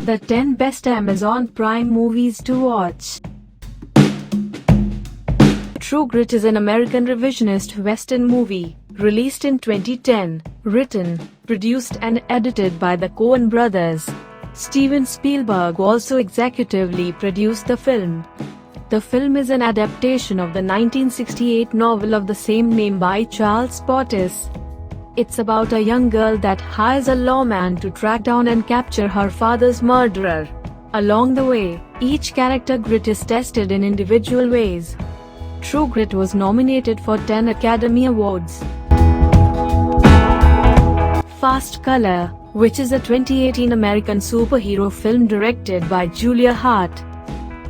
The 10 best Amazon Prime movies to watch. True Grit is an American revisionist Western movie, released in 2010, written, produced and edited by the Coen Brothers. Steven Spielberg also executively produced the film. The film is an adaptation of the 1968 novel of the same name by Charles Portis. It's about a young girl that hires a lawman to track down and capture her father's murderer. Along the way, each character grit is tested in individual ways. True Grit was nominated for 10 Academy Awards. Fast Color, which is a 2018 American superhero film directed by Julia Hart.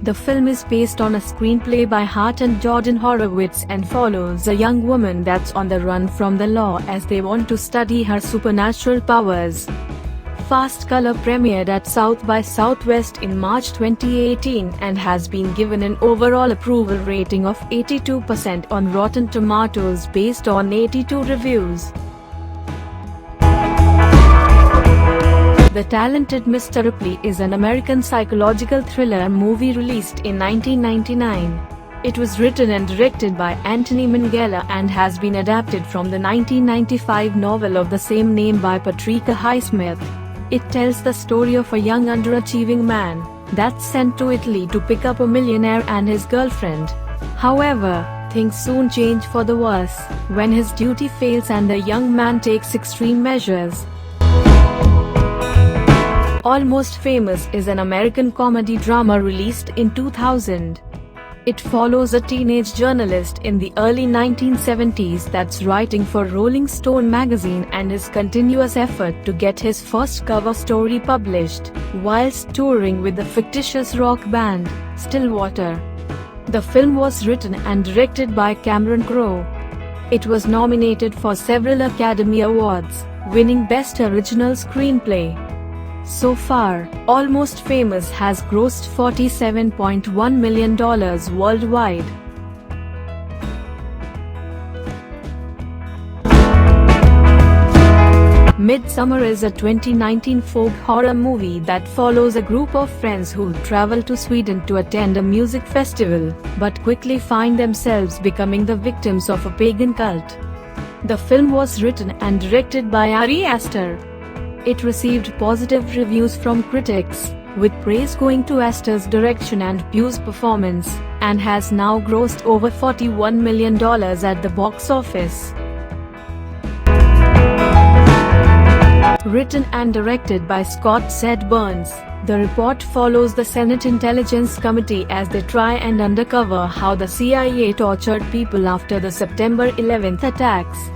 The film is based on a screenplay by Hart and Jordan Horowitz and follows a young woman that's on the run from the law as they want to study her supernatural powers. Fast Color premiered at South by Southwest in March 2018 and has been given an overall approval rating of 82% on Rotten Tomatoes based on 82 reviews. The Talented Mr. Ripley is an American psychological thriller movie released in 1999. It was written and directed by Anthony Minghella and has been adapted from the 1995 novel of the same name by Patricia Highsmith. It tells the story of a young underachieving man that's sent to Italy to pick up a millionaire and his girlfriend. However, things soon change for the worse when his duty fails and the young man takes extreme measures. Almost Famous is an American comedy drama released in 2000. It follows a teenage journalist in the early 1970s that's writing for Rolling Stone magazine and his continuous effort to get his first cover story published, whilst touring with the fictitious rock band, Stillwater. The film was written and directed by Cameron Crowe. It was nominated for several Academy Awards, winning Best Original Screenplay. So far, Almost Famous has grossed $47.1 million worldwide. Midsummer is a 2019 folk horror movie that follows a group of friends who travel to Sweden to attend a music festival, but quickly find themselves becoming the victims of a pagan cult. The film was written and directed by Ari Aster. It received positive reviews from critics, with praise going to Aster's direction and Pugh's performance, and has now grossed over $41 million at the box office. Written and directed by Scott Z. Burns, the report follows the Senate Intelligence Committee as they try and uncover how the CIA tortured people after the September 11th attacks.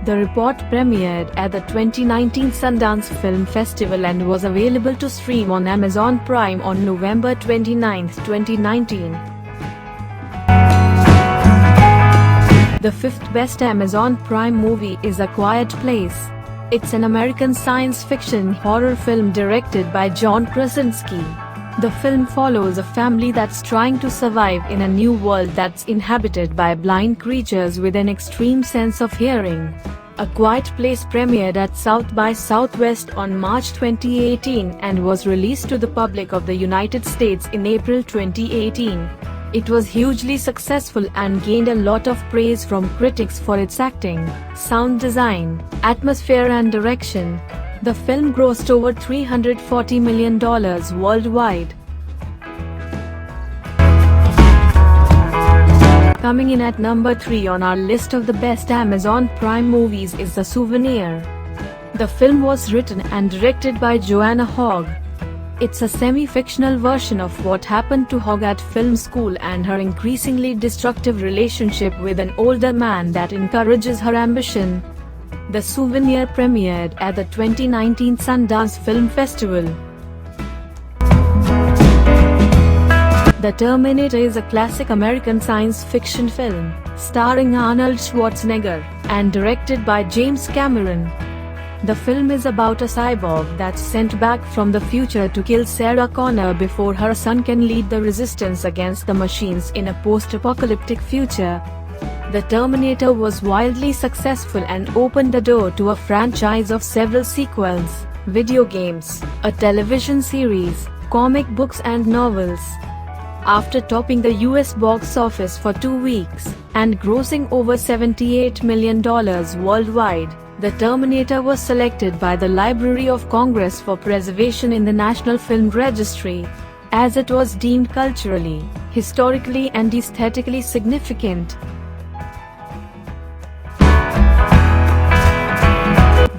The report premiered at the 2019 Sundance Film Festival and was available to stream on Amazon Prime on November 29, 2019. The fifth best Amazon Prime movie is A Quiet Place. It's an American science fiction horror film directed by John Krasinski. The film follows a family that's trying to survive in a new world that's inhabited by blind creatures with an extreme sense of hearing. A Quiet Place premiered at South by Southwest on March 2018 and was released to the public of the United States in April 2018. It was hugely successful and gained a lot of praise from critics for its acting, sound design, atmosphere and direction. The film grossed over $340 million worldwide. Coming in at number 3 on our list of the best Amazon Prime movies is The Souvenir. The film was written and directed by Joanna Hogg. It's a semi-fictional version of what happened to Hogg at film school and her increasingly destructive relationship with an older man that encourages her ambition. The Souvenir premiered at the 2019 Sundance Film Festival. The Terminator is a classic American science fiction film, starring Arnold Schwarzenegger, and directed by James Cameron. The film is about a cyborg that's sent back from the future to kill Sarah Connor before her son can lead the resistance against the machines in a post-apocalyptic future. The Terminator was wildly successful and opened the door to a franchise of several sequels. video games, a television series, comic books and novels. After topping the US box office for 2 weeks and grossing over $78 million worldwide, The Terminator was selected by the Library of Congress for preservation in the National Film Registry, as it was deemed culturally, historically and aesthetically significant.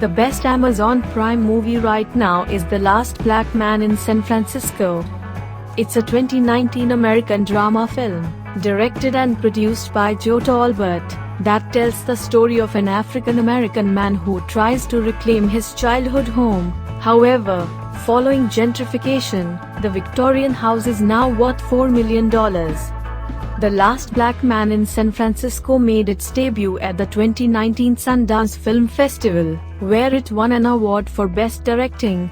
The best Amazon Prime movie right now is The Last Black Man in San Francisco. It's a 2019 American drama film, directed and produced by Joe Talbot, that tells the story of an African-American man who tries to reclaim his childhood home. However, following gentrification, the Victorian house is now worth $4 million. The Last Black Man in San Francisco made its debut at the 2019 Sundance Film Festival, where it won an award for Best Directing.